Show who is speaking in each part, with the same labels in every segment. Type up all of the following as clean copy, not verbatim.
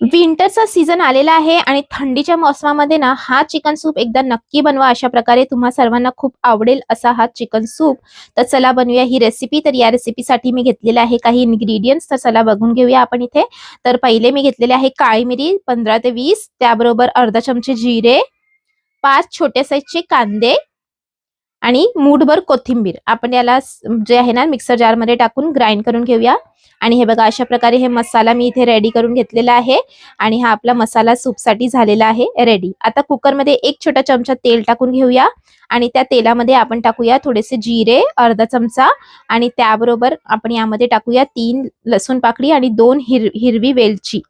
Speaker 1: विंटरचा season आलेला आहे आणि थंडीच्या मोसमामध्ये ना हा चिकन सूप एकदा नक्की बनवा. अशा प्रकारे तुम्हा सर्वांना खूप आवडेल असा हा चिकन सूप. तर चला बनवूया ही रेसिपी. तर या रेसिपीसाठी मी घेतलेले आहे काही इन्ग्रेडियंट्स. तर चला बघून घेऊया आपण इथे. तर पहिले मी घेतलेले आहे काळी मिरी 15 ते 20, त्याबरोबर अर्धा चमचे जिरे, 5 छोट्या साईजचे कांदे आणि मूठभर कोथिंबीर. आपण याला जे आहे ना मिक्सर जार मध्ये टाकून ग्राइंड करून घेऊया. आणि हे बघा अशा प्रकारे हे मसाला मी इथे रेडी करून घेतलेला आहे आणि हा आपला मसाला सूपसाठी झालेला आहे रेडी. आता कुकर मध्ये 1 छोटा चमचा तेल टाकून घेऊया आणि त्या तेलामध्ये आपण टाकूया थोडेसे जिरे, अर्धा चमचा, आणि त्याबरोबर आपण यामध्ये टाकूया 3 लसूण पाकळी आणि 2 हिरवी वेलची.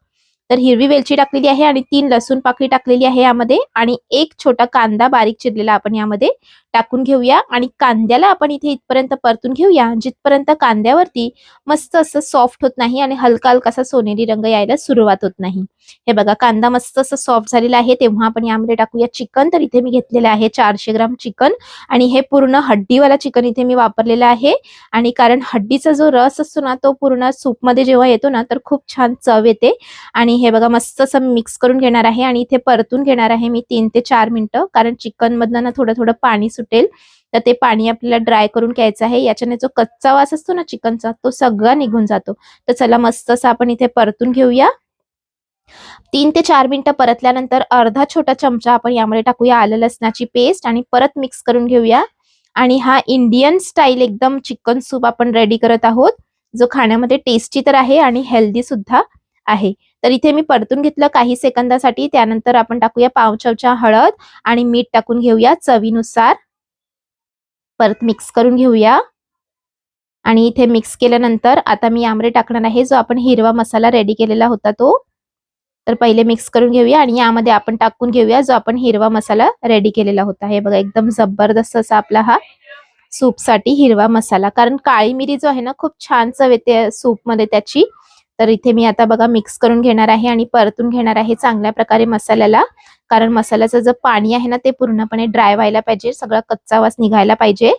Speaker 1: तर हिरवी वेलची टाकलेली आहे आणि 3 लसूण पाकळी टाकलेली आहे यामध्ये, आणि 1 छोटा कांदा बारीक चिरलेला आपण यामध्ये टाकून घेऊया. आणि कांद्याला आपण इथे इथपर्यंत परतून घेऊया जिथपर्यंत कांद्यावरती मस्त असं सॉफ्ट होत नाही आणि हलका हलकासा सोनेरी रंग यायला सुरुवात होत नाही. हे बघा कांदा मस्त असं सॉफ्ट झालेला आहे, तेव्हा आपण यामध्ये टाकूया चिकन. तर इथे मी घेतलेलं आहे 400 ग्राम चिकन आणि हे पूर्ण हड्डीवाला चिकन इथे मी वापरलेला आहे. आणि कारण हड्डीचा जो रस असतो ना तो पूर्ण सूप मध्ये जेव्हा येतो ना तर खूप छान चव येते. आणि हे बघा मस्त असं मिक्स करून घेणार आहे आणि इथे परतून घेणार आहे मी 3 ते 4 मिनिटं, कारण चिकन मधनं ना थोडं थोडं पाणी सुटेल. तर ते पाणी आपल्याला ड्राय करून घ्यायचं आहे. याच्याने जो कच्चा वास असतो ना चिकनचा तो सगळा निघून जातो. तर चला मस्त असं आपण इथे परतून घेऊया. 3 ते 4 मिनिटं परतल्यानंतर अर्धा छोटा चमचा आपण यामध्ये टाकूया आलं लसणाची पेस्ट आणि परत मिक्स करून घेऊया. आणि हा इंडियन स्टाईल एकदम चिकन सूप आपण रेडी करत आहोत, जो खाण्यामध्ये टेस्टी तर आहे आणि हेल्दी सुद्धा आहे. तर इथे मी परतून घेतलं काही सेकंदासाठी. त्यानंतर आपण टाकूया पाव चमचा हळद आणि मीठ टाकून घेऊया चवीनुसार. परत मिक्स करून घेऊया. आणि इथे मिक्स केल्यानंतर आता मी यामध्ये टाकणार आहे जो आपण हिरवा मसाला रेडी केलेला होता तो. तर पहिले मिक्स करून घेऊया आणि यामध्ये आपण टाकून घेऊया जो आपण हिरवा मसाला रेडी केलेला होता. हे बघा एकदम जबरदस्त असा आपला हा सूप साठी हिरवा मसाला, कारण काळी मिरी जो आहे ना खूप छान चव येते सूप मध्ये त्याची. तर इथे मी आता बघा मिक्स करून घेणार आहे आणि परतून घेणार आहे चांगल्या प्रकारे मसाल्याला, कारण मसाल्याचं जे पाणी आहे ना ते पूर्णपणे ड्राय व्हायला पाहिजे, सगळा कच्चा वास निघायला पाहिजे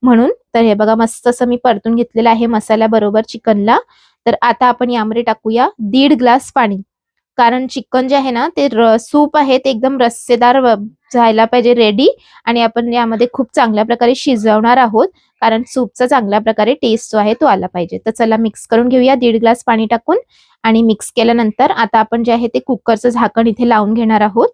Speaker 1: म्हणून. तर हे बघा मस्त असं मी परतून घेतलेलं आहे मसाल्याबरोबर चिकनला. तर आता आपण यामध्ये टाकूया 1.5 ग्लास पाणी, कारण चिकन जे आहे ना ते सूप आहे ते एकदम रस्सेदार झायला पाहिजे रेडी. आणि आपण यामध्ये खूप चांगल्या प्रकारे शिजवणार आहोत, कारण सूपचा चांगल्या प्रकारे टेस्ट जो आहे तो आला पाहिजे. तर चला मिक्स करून घेऊया 1.5 ग्लास पाणी टाकून. आणि मिक्स केल्यानंतर आता आपण जे आहे ते कुकरचं झाकण इथे लावून घेणार आहोत.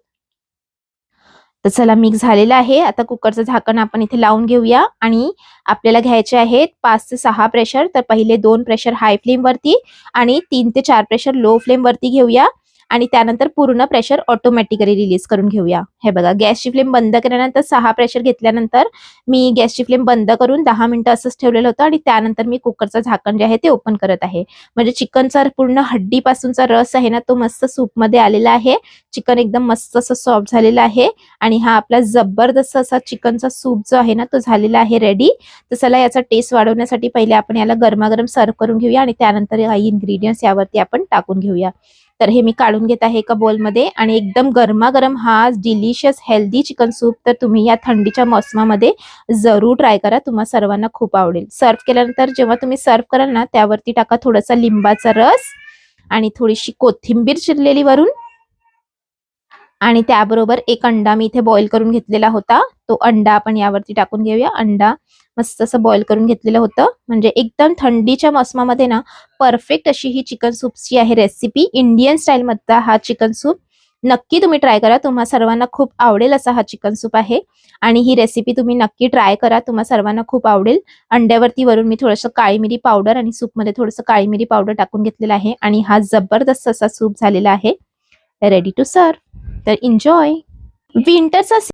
Speaker 1: तर चला मिक्स झालेलं आहे. आता कुकरचं झाकण आपण इथे लावून घेऊया आणि आपल्याला घ्यायचे आहेत 5 ते 6 प्रेशर. तर पहिले 2 प्रेशर हाय फ्लेम वरती आणि 3 ते 4 प्रेशर लो फ्लेम वरती घेऊया आणि त्यानंतर पूर्ण प्रेशर ऑटोमॅटिकली रिलीज करून घेऊया. हे बघा गॅसची फ्लेम बंद केल्यानंतर 6 प्रेशर घेतल्यानंतर मी गॅसची फ्लेम बंद करून 10 मिनिटं असंच ठेवलेलं होतं आणि त्यानंतर मी कुकरचं झाकण जे आहे ते ओपन करत आहे. म्हणजे चिकनचा पूर्ण हड्डीपासूनचा रस आहे ना तो मस्त सूप मध्ये आलेला आहे. चिकन एकदम मस्त असं सॉफ्ट झालेलं आहे आणि हा आपला जबरदस्त असा चिकनचा सूप जो आहे ना तो झालेला आहे रेडी. तर चला याचा टेस्ट वाढवण्यासाठी पहिले आपण याला गरमागरम सर्व करून घेऊया आणि त्यानंतर काही इन्ग्रेडियंट्स यावरती आपण टाकून घेऊया. तर हे मी काढून घेत आहे एका बोलमध्ये आणि एकदम गरमागरम हा डिलिशियस हेल्दी चिकन सूप तर तुम्ही या थंडीच्या मोसमामध्ये जरूर ट्राय करा, तुम्हा सर्वांना खूप आवडेल. सर्व केल्यानंतर जेव्हा तुम्ही सर्व कराल ना त्यावरती टाका थोडासा लिंबाचा रस आणि थोडीशी कोथिंबीर चिरलेली वरून. आणि त्याबरोबर 1 अंडा मी इथे बॉईल करून घेतलेला होता, तो अंडा आपण यावरती टाकून घेऊया. अंडा मस्त असं बॉईल करून घेतलेलं होतं. म्हणजे एकदम थंडीच्या मोसमामध्ये ना परफेक्ट अशी ही चिकन सूपची आहे रेसिपी. इंडियन स्टाईल मधला हा चिकन सूप नक्की तुम्ही ट्राय करा, तुम्हा सर्वांना खूप आवडेल असा हा चिकन सूप आहे. आणि ही रेसिपी तुम्ही नक्की ट्राय करा, तुम्हा सर्वांना खूप आवडेल. अंड्यावरती वरून मी थोडंसं काळी मिरी पावडर आणि सूपमध्ये थोडंसं काळी मिरी पावडर टाकून घेतलेलं आहे आणि हा जबरदस्त असा सूप झालेला आहे रेडी टू सर्व. तर एन्जॉय. विंटरचा